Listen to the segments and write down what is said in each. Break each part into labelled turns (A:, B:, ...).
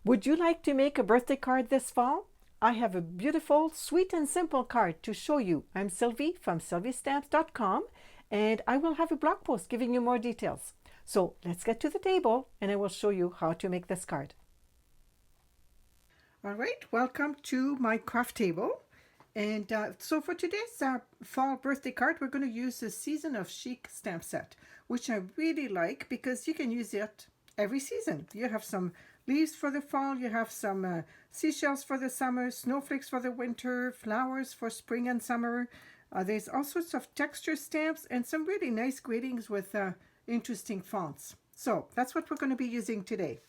A: Would you like to make a birthday card this fall? I have a beautiful, sweet, and simple card to show you. I'm Sylvie from sylviestamps.com, and I will have a blog post giving you more details. So let's get to the table and I will show you how to make this card. All right, welcome to my craft table. And so for today's fall birthday card, we're going to use the Season of Chic stamp set, which I really like because you can use it every season. You have some leaves for the fall, you have some seashells for the summer, snowflakes for the winter, flowers for spring and summer. There's all sorts of texture stamps and some really nice gradings with interesting fonts. So that's what we're going to be using today.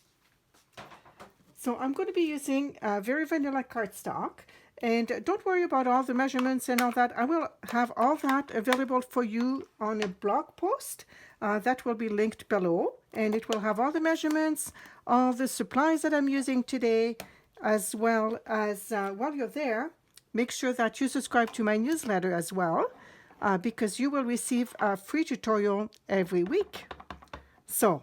A: So I'm going to be using very vanilla cardstock. And don't worry about all the measurements and all that. I will have all that available for you on a blog post that will be linked below. And it will have all the measurements, all the supplies that I'm using today, as well as while you're there, make sure that you subscribe to my newsletter as well, because you will receive a free tutorial every week. So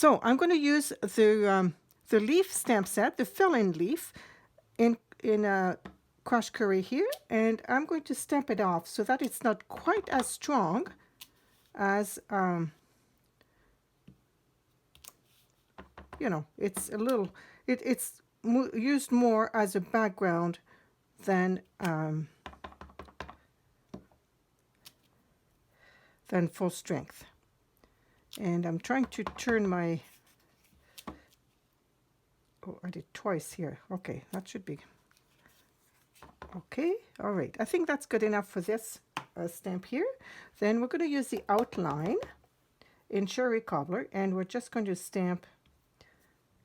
A: I'm going to use the leaf stamp set, the fill-in leaf, in a crush curry here, and I'm going to stamp it off so that it's not quite as strong as it's a little it's used more as a background than full strength. And I'm trying to turn my I did twice here. Okay, that should be okay. All right, I think that's good enough for this stamp here. Then we're going to use the outline in Cherry Cobbler, and we're just going to stamp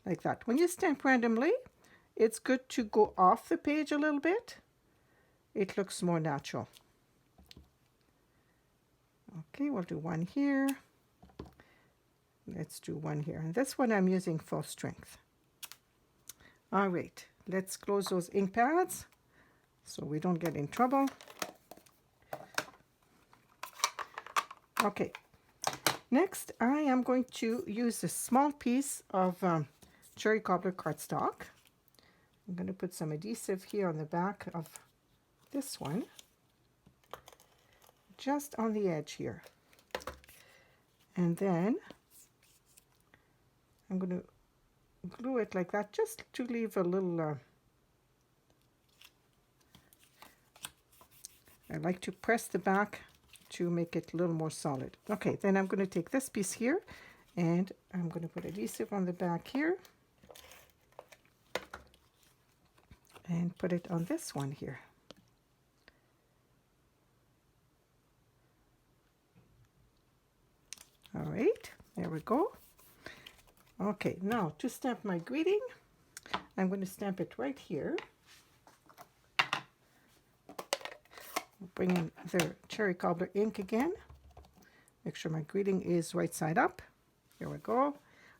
A: like that. When you stamp randomly, it's good to go off the page a little bit. It looks more natural. Okay, we'll do one here. Let's do one here. And this one I'm using full strength. All right, let's close those ink pads so we don't get in trouble. Okay, next I am going to use a small piece of Cherry Cobbler cardstock. I'm going to put some adhesive here on the back of this one, just on the edge here. And then I'm going to glue it like that, just to leave a little I like to press the back to make it a little more solid. Okay, then I'm going to take this piece here and I'm going to put adhesive on the back here and put it on this one here. All right, there we go. Okay, now to stamp my greeting, I'm going to stamp it right here. Bring in the Cherry Cobbler ink again. Make sure my greeting is right side up. Here we go.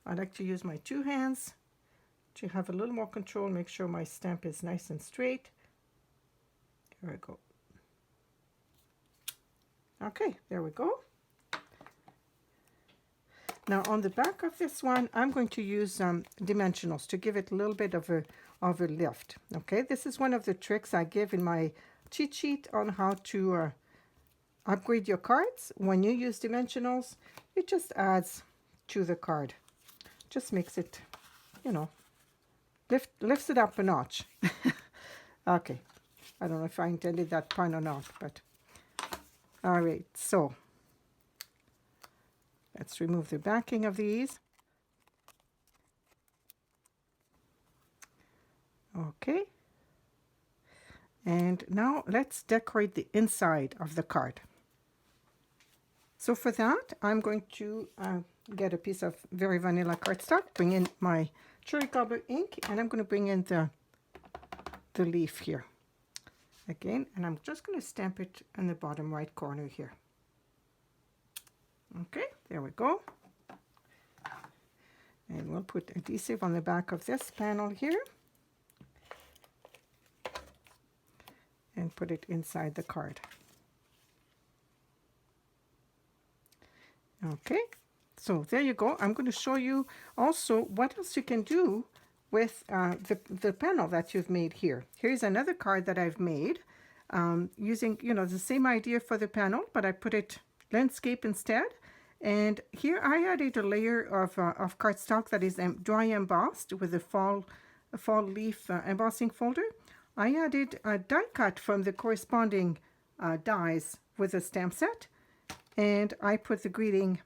A: I like to use my two hands to have a little more control. Make sure my stamp is nice and straight. Here we go. Okay, there we go. Now on the back of this one, I'm going to use dimensionals to give it a little bit of a lift. Okay, this is one of the tricks I give in my cheat sheet on how to upgrade your cards. When you use dimensionals, it just adds to the card. Just makes it, lifts it up a notch. Okay, I don't know if I intended that pun or not, but all right, so let's remove the backing of these. Okay. And now let's decorate the inside of the card. So for that, I'm going to get a piece of very vanilla cardstock, bring in my Cherry Cobbler ink, and I'm going to bring in the leaf here again, and I'm just going to stamp it in the bottom right corner here. Okay, there we go. And we'll put adhesive on the back of this panel here and put it inside the card. Okay, so there you go. I'm going to show you also what else you can do with the panel that you've made here. Here's another card that I've made using, the same idea for the panel, but I put it landscape instead. And here I added a layer of cardstock that is dry embossed with a fall leaf embossing folder. I added a die cut from the corresponding dies with a stamp set, and I put the greeting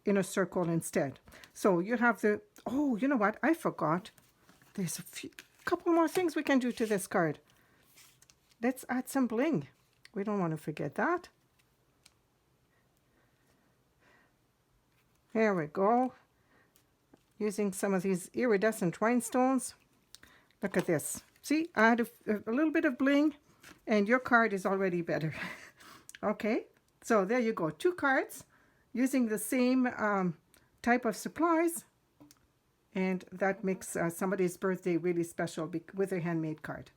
A: in a circle instead. So you have the, oh, you know what? I forgot. There's a couple more things we can do to this card. Let's add some bling. We don't want to forget that. There we go. Using some of these iridescent rhinestones. Look at this. See, add a little bit of bling and your card is already better. Okay, so there you go. 2 cards using the same type of supplies. And that makes somebody's birthday really special with a handmade card.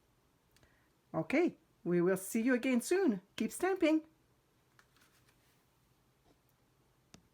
A: Okay, we will see you again soon. Keep stamping.